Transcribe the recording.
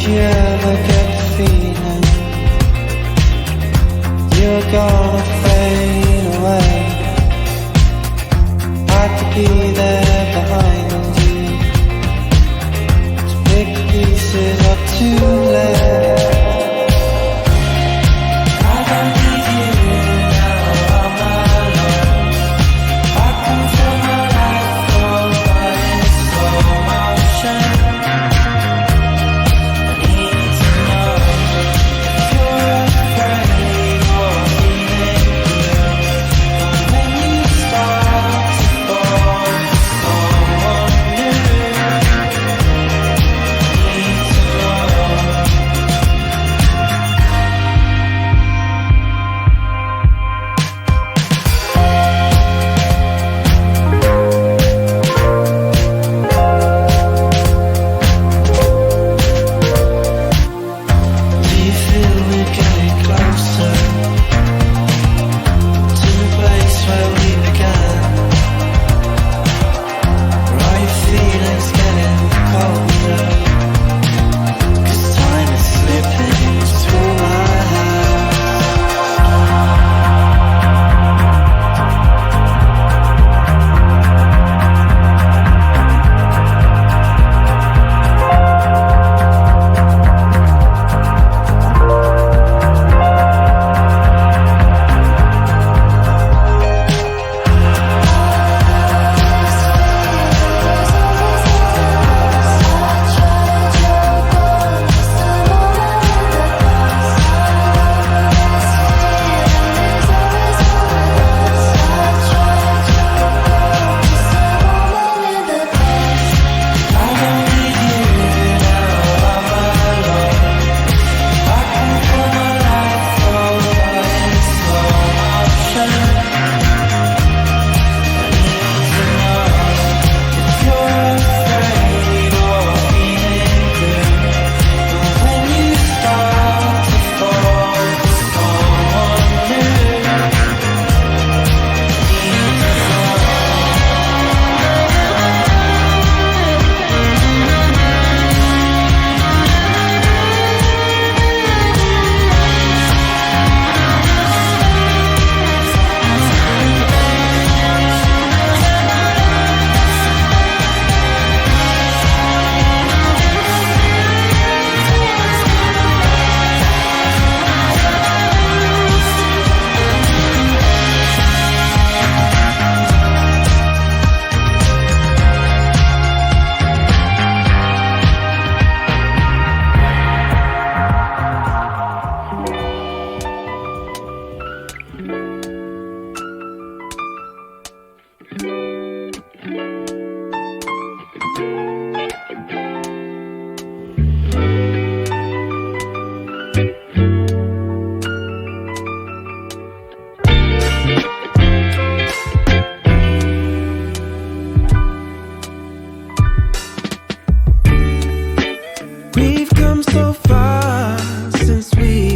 you ever get the feeling you're gonna fade away? I could be there behind you to pick the pieces up too late. I don't need you now, I'm alone. I can feel my life go by in slow motion. I need to know if you're afraid or feeling blue. When you start to fall for someone new, I need to know. Do you feel we're getting closer to the place where we began? Or are your feelings getting colder? 'Cause time is slipping through my hands. I don't need you now, I'm alone. I can feel my life go by in slow motion. I need to know if you're afraid or feeling blue. But when you start to fall for someone new, I need to know. We've come so far since we